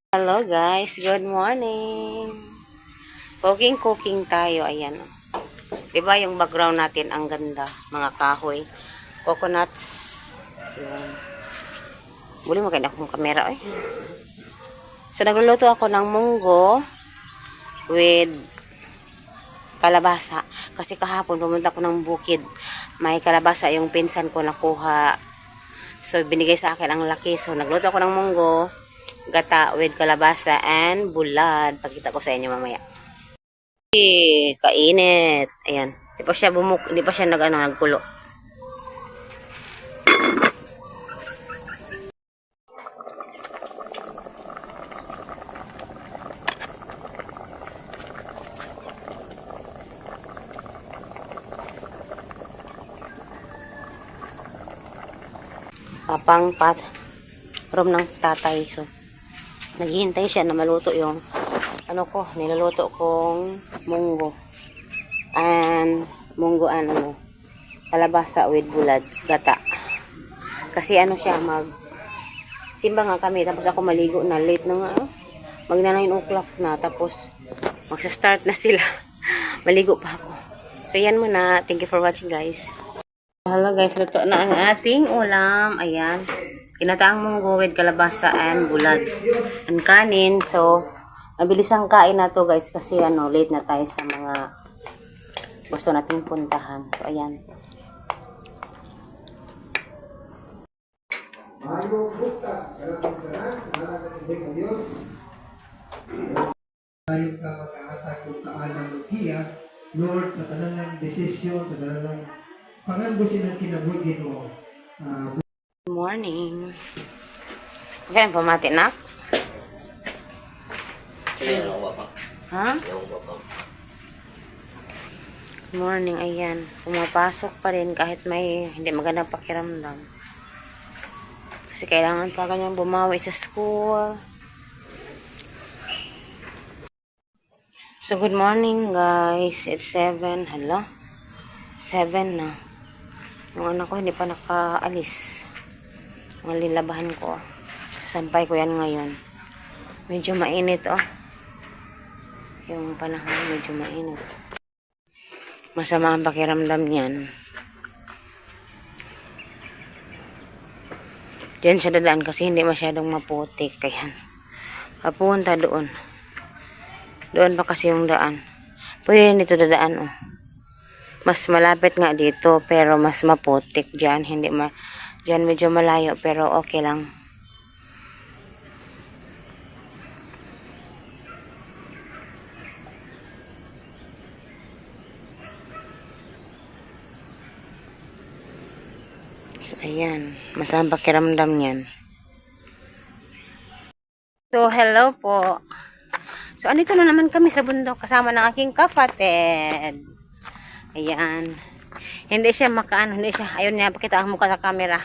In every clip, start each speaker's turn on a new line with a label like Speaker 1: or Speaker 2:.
Speaker 1: Hello guys, good morning. Cooking tayo, ayan. 'Di ba yung background natin ang ganda, mga kahoy, coconuts. Ayan. Buli mo kaya akong kamera eh. So nagluluto ako ng munggo with kalabasa kasi kahapon pumunta ko ng bukid. May kalabasa yung pinsan ko nakuha. So binigay sa akin ang laki. So nagluto ako ng munggo, gata with kalabasa and bulad. Pagkita ko sa inyo mamaya. Kainit. Ayan. Di pa siya nagkulo. Papang room ng tatay. So, naghihintay siya na maluto yung niluluto kong munggo. Kalabasa with bulad, gata. Kasi siya, simba nga kami, tapos ako maligo na, late na nga, magna 9 o'clock na, tapos magsa-start na sila. Maligo pa ako. So, yan muna. Thank you for watching, guys. Hello guys, luto na ang ating ulam. Ayan. Kinataang munggo with kalabasa and bulad. Ang kanin. So, mabilis ang kain na to guys kasi late na tayo sa mga gusto nating puntahan. So, ayan.
Speaker 2: Tayo ka mag-aatag kung kaalang lukiya, Lord, sa talagang desisyon, sa talagang pangambusin ng kinabugin mo.
Speaker 1: Good morning. Ganun pamati na? Ha? Good morning, ayan. Pumapasok pa rin kahit may hindi magandang pakiramdam. Kasi kailangan pa kanyang bumawi sa school. So, good morning guys. It's 7. Hello? 7 na. Yung anak ko hindi pa nakaalis. Ang lilabahan ko. Sasampay ko yan ngayon. Medyo mainit yung panahon medyo mainit. Masama ang pakiramdam niyan. Diyan siya dadaan kasi hindi masyadong maputik. Kaya papunta doon. Doon pa kasi yung daan. Pwede nito dadaan Mas malapit nga dito pero mas maputik diyan. Diyan medyo malayo pero okay lang. So, ayan. Masama pakiramdam niyan. So, hello po. So, andito na naman kami sa bundok kasama ng aking kapatid. Ayan. Hindi siya ayun niya, pakita ang mukha sa camera.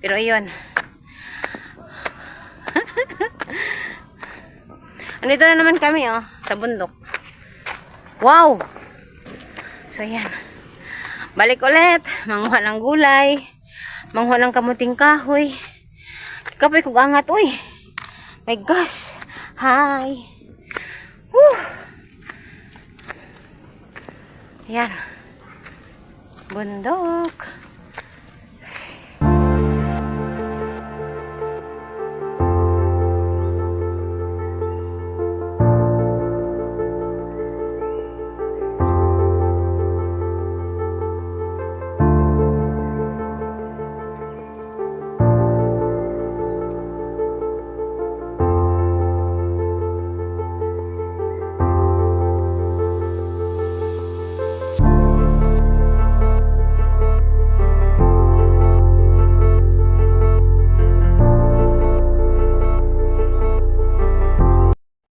Speaker 1: Pero ayun. Andito na naman kami, sa bundok. Wow! So, ayan. Balik ulit. Manguha ng gulay. Manguha ng kamuting kahoy. Kapoy kong angat, uy. My gosh. Hi. Woo! Ayan. Bundok.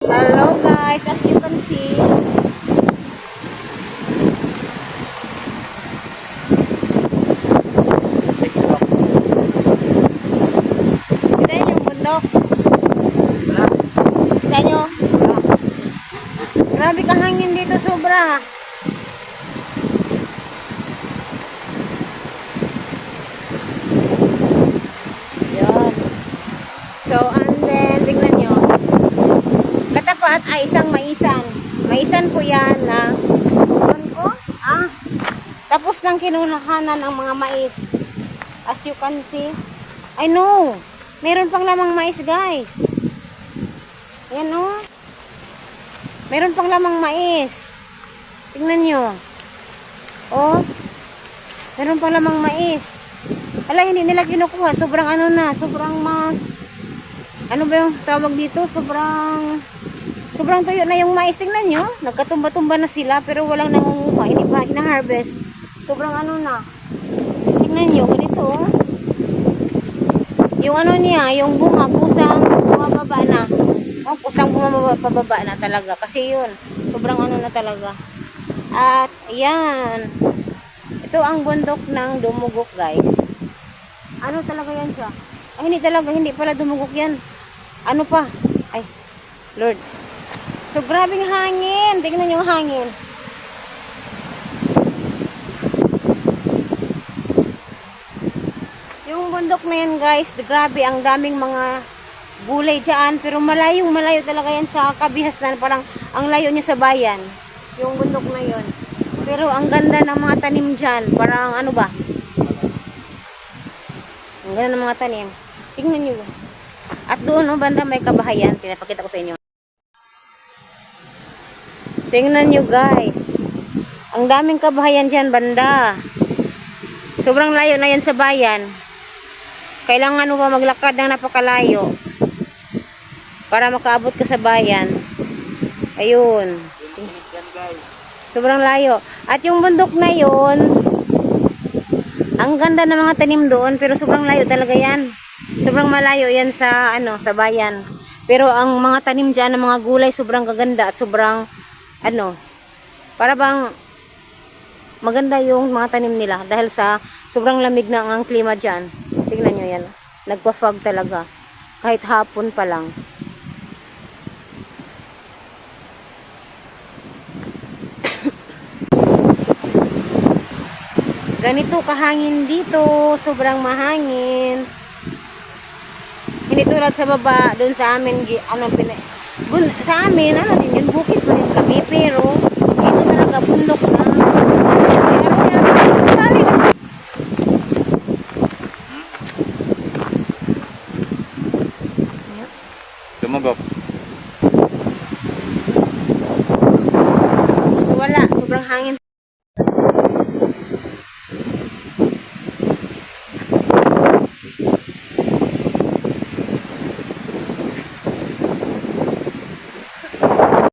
Speaker 1: Hello guys, as you can see, kita yung bundok. Kita nyo. Grabe kahangin dito, sobra. Yan. So, and then, tingnan nyo. ay isang maisan. Maisan po yan na, ano ko? Tapos nang kinulahanan ng mga mais. As you can see. I know. Meron pang lamang mais, guys. Ayan o. Meron pang lamang mais. Tingnan nyo. Oh. Meron pang lamang mais. Ala, hindi nila kinukuha. Sobrang ano na. Sobrang ano ba yung tawag dito? Sobrang tuyo na yung mais. Tingnan nyo. Nagkatumba-tumba na sila pero walang nangunguha. Hindi pa hina-harvest. Sobrang ano na. Tingnan nyo. Ganito oh. Yung ano niya, yung bunga, kusang bumababa na. Oh, kusang bumababa na talaga. Kasi yun, sobrang ano na talaga. At, ayan. Ito ang bundok ng dumugok, guys. Ano talaga yan siya? Ay, hindi talaga, hindi pala dumugok yan. Ano pa? Ay, Lord. So, grabing hangin. Tingnan yung hangin. Yung bundok na yan, guys, grabe, ang daming mga gulay dyan. Pero malayo talaga yan sa kabihasnan. Parang ang layo niya sa bayan. Yung bundok na yon. Pero ang ganda ng mga tanim dyan. Parang ano ba? Ang ganda ng mga tanim. Tingnan nyo. At doon, oh, banda may kabahayan. Pinapakita ko sa inyo. Tingnan nyo, guys. Ang daming kabahayan dyan, banda. Sobrang layo na yan sa bayan. Kailangan mo pa maglakad ng napakalayo para makaabot ka sa bayan. Ayun. Sobrang layo. At yung bundok na yun, ang ganda ng mga tanim doon, pero sobrang layo talaga yan. Sobrang malayo yan sa ano, sa bayan. Pero ang mga tanim diyan ng mga gulay sobrang gaganda at sobrang ano, para bang maganda yung mga tanim nila dahil sa sobrang lamig na ang klima diyan. Tingnan nyo yan. Nagpa-fog talaga. Kahit hapon pa lang. Ganito kahangin dito. Sobrang mahangin. Hindi tulad sa baba. Doon sa amin, sa amin, ano din yun, bukit pa rin kami. Pero, ito talaga bundok na.
Speaker 3: Dumugok.
Speaker 1: So, wala. Sobrang hangin.